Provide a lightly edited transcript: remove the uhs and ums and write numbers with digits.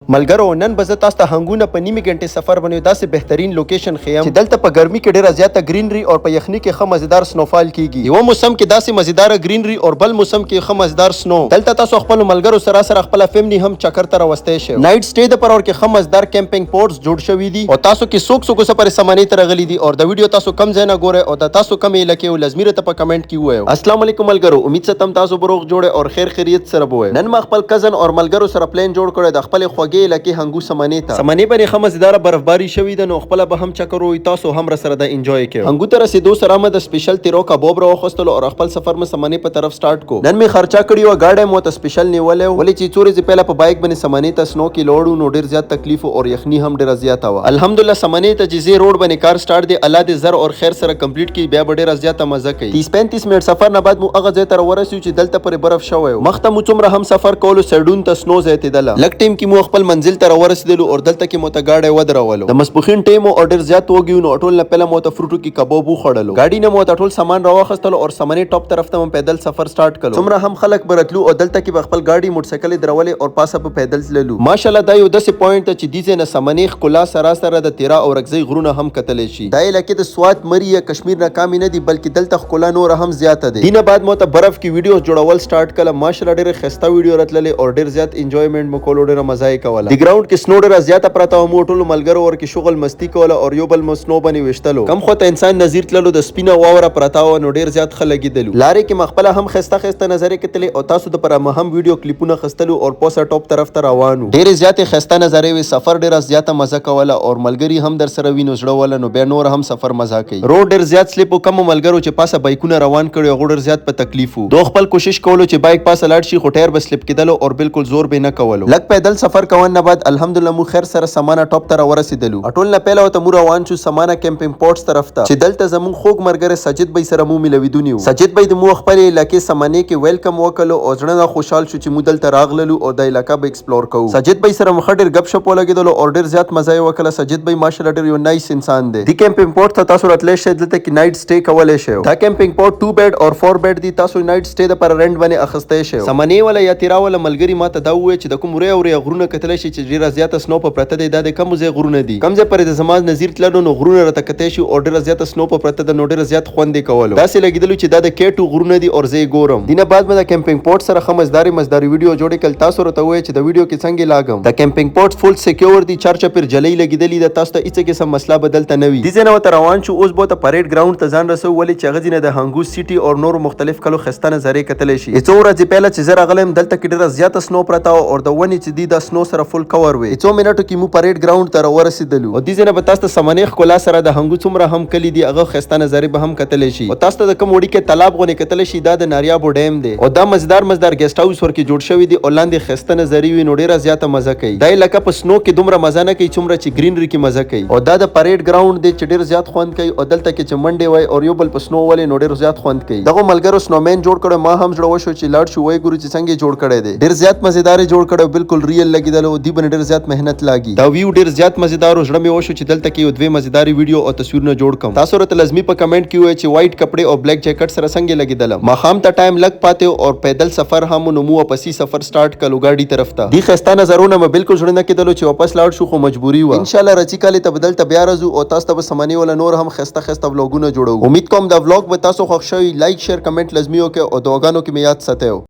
ملګرو نن به زه تاسو ته هنګونه په نیمه غنټې سفر باندې داسې بهترین لوکیشن خیم چې دلته په ګرمي کې ډیره زیاته گرینری او په یخني کې ښه مزیدار سنوفال کیږي. یو موسم کې داسې مزیدار گرینری او بل موسم کې ښه مزیدار سنو. دلته تاسو خپل ملګرو سره خپل فیملی هم چکر ته راوستئ شئ. نایټ سټے د پر اور کې ښه مزیدار کیمپینګ پورټس جوړ شوي دي او تاسو کې څوک سفر سمانه ته راغلي دي او د ویډیو تاسو کم ځای نه ګورئ او د تاسو کم علاقې او لازمي ته په کمنټ کې وایو. السلام علیکم ملګرو، امید ساتم تاسو بروغ جوړه او خیر خیریت سره بوئ. نن ما خپل کزن او ملګرو سره پلان جوړ کړی د خپل خوږې علاقې هنګو سمانه باندې ښه مزیدار برفباری شوې ده، نو خپل به هم چکر وي، تاسو هم سره د انجوای کړئ. هنګو ته رسیدو سره مې د سپیشل تیرو کباب راوخستلو او خپل سفر مې سمانه په طرف سٹارټ کو. نن مې خرچا کړی و گاډي مو ته سپیشل نیولې ولې چې څورې پهله په بایک باندې سمانه ته سنو کې لوړو نو ډیر زیات تکلیف او یخني هم ډیر زیات و. الحمدلله سمانه ته جزې روډ باندې کار سٹارټ دی، الله دې زر او خیر سره کمپلیټ کی، بیا ډیر زیات مزه کوي. 30-35 منټ سفر نه بعد مو هغه ځای ته ورسېو چې دلته پر برف شوی و. مخته مو څومره هم سفر کولو سړډون ته سنو زیاتېدله. لک ټیم کې مو خپل منزل ته ورسېدلو او دلته کې مو ته گاډي ودرولو. د مسبوخین ټیم او ډیر زیات وګیو نو ټول نه پهله مو ته فروټو کې کباب وخړلو. گاډي نه مو ته ټول سامان راوخستلو او سمنه ټاپ طرف ته پیدل سفر سٹارټ کړو. څومره هم خلک برتلو او دلته کې خپل گاډي موټرسایکل درولې او پاسه په پیدل تللو. ماشاءالله دا یو داسې پوینټ چې دیزه نه سمنه خلا سره د تیرا او رغزي غرونه هم کتلې شي. دا علاقې د سوات مری یا کشمیر نه کم نه دي بلکې دلته خلا نور هم زیاته دي. دینه بعد مو ته برف کې ویډیوز جوړول سٹارټ کړل. ماشاءالله ډېر خسته ویډیو راتللې او ډېر زیات انجوایمنت مو کولو، ډېر مزه یې کوله. د ګراوند کې سنو ډېر زیاته پراته او مو ټول ملګرو ور کې شغل مستی کوله او یو بل مسنو باندې وشتلو. کم خو ته انسان نظیر تللو د سپینه واوره پراته و نو ډیر زیات خلګیدلو. لارې کې مخبله هم خسته نظر کتلې او تاسو د پر هم ویډیو کلیپونه خستلو او پوسه ټاپ طرف ته روانو. ډیر زیات خسته نظر وي، سفر ډیر زیات مزه کوله او ملګری هم در سره وینو زړه ول نو بیا نور هم سفر مزه کوي. روډ ډیر زیات سلیپ او کم ملګرو چې پاسه بایکونه روان کړي او ډیر زیات په تکلیفو. دوه خپل کوشش کولو چې بایک پاسه لاړ شي خو ټایر به سلیپ کېدلو او بالکل زور به نه کولو. لک پیدل سفر کوون نه بعد الحمدلله مو خیر سره سمانه ټاپ ته ورسېدلو. ټول نه پهله ته مو روان شو سمانه کیمپینګ پورټس طرف ته چې دلته زمون خوږ مرګره سجد بای سره مو ملویدونیو. سجد بای د مو خپل علاقې سمانه کې ویلکم وکړو او ځړنه خوشحال شو چې مو دلته راغللو او د علاقې به ایکسپلور کوو. سجد بای سره مخ ډیر غب شپ ولګیدلو او ډیر زیات مزه یې وکړه. سجد بای ماشاءالله ډیر یو نایس انسان دی. د کیمپینګ پورټ ته تاسو راتللی شئ، دلته کې نایټ سټے کولای شئ. دا کیمپینګ پورټ 2 بیډ او 4 بیډ دی، تاسو نایټ سټے د پر رنٹ باندې اخستای شئ. سمانه ولا یا تیرا ولا ملګری ماته دا وې چې د کوم ری غرونه کتل شي چې ډیر زیات سنو په پرته دی. د کوم ځای غرونه دي کوم ځای پر د زماز نظیر تللو نو غرونه راته کتای شي او ډیر زیات سنو په پرته د نو ډیر زیات خوندې کولو. داسې لګیدلو چې دا د کېټو غرونه دي او زه ګورم. دینه بعد مې د کیمپینګ پورټ سره خمزداري ویډیو جوړې کړل. تاسو راته وایي چې د ویډیو کې څنګه لاګم. د کیمپینګ پورټ فول سکیور دي، چرچا پر جلې لګیدلې د تاسو ته هیڅ قسم مسله بدلته نه وي. دې نه وته روان شو اوس به ته پریډ ګراوند ته ځان رسو ولې چې غزینه د هنګو سیټي او نور مختلف کلو خسته نظرې کتلې شي. څو ورځې پهله چې زه راغلم دلته کې ډیر زیات سنو پراته او د ونی چې دی د سنو سره فول کور وي. څو منټو کې مو پریډ ګراوند ته ورسېدلو او دې نه به تاسو ته سمنیخ کولا سره د هنګو څومره هم کلی دی هغه خسته نظرې به هم کتلې شي او تاسو ته د کوم وړي کې تالاب غونې کتلې شي. دا د ناریابو ډیم دی او دا مزدار ګیسټ هاوس ورکې جوړ شوی دی او لاندې خسته نظرې وي نو ډیره زیاته مزه کوي. دا علاقه په سنو کې دومره مزه نه کوي څومره چې گرینری کې مزه کوي او دا د پریډ ګراوند دی چې ډیر زیات خوند کوي او دلته کې چې منډه وای او یو بل په سنو ولې نو ډیر زیات خوند کوي. دغه ملګرو سنومین جوړ کړو، ما هم جوړ وشو چې لاړ شو وای ګورو چې څنګه جوړ کړی دی. ډیر زیات مزیدار جوړ کړو، بالکل ریل لګیدل او دی بن ډیر زیات مهنت لاګي. دا ویو ډیر زیات مزیدار او ژړ مې وشو چې دلته کې یو دوه مزیدار ویډیو او تصویرونه جوړ کوم. تاسو راته لازمي په کمنټ کې وای چې وایټ کپڑے او بلیک جیکټ سره څنګه لګیدل. ما خام ته ټایم لګ پاتې او پیدل سفر هم نو مو واپسی سفر سٹارټ کړو گاډي طرف ته. دی خسته نظرونه مې بالکل ژوند نه کېدلو چې واپس لاړ شو خو مجبوری و. ان شاء الله رچی کاله ته بدل ته بیا راځو او تاسو ته سمانی ولا نور هم خسته ولاګونه جوړو. امید کوم دا ولاګ به تاسو خوښ شوی. لایک شیر کمنټ لازمي وکړئ او دعاګانو کې مې یاد ساتئ.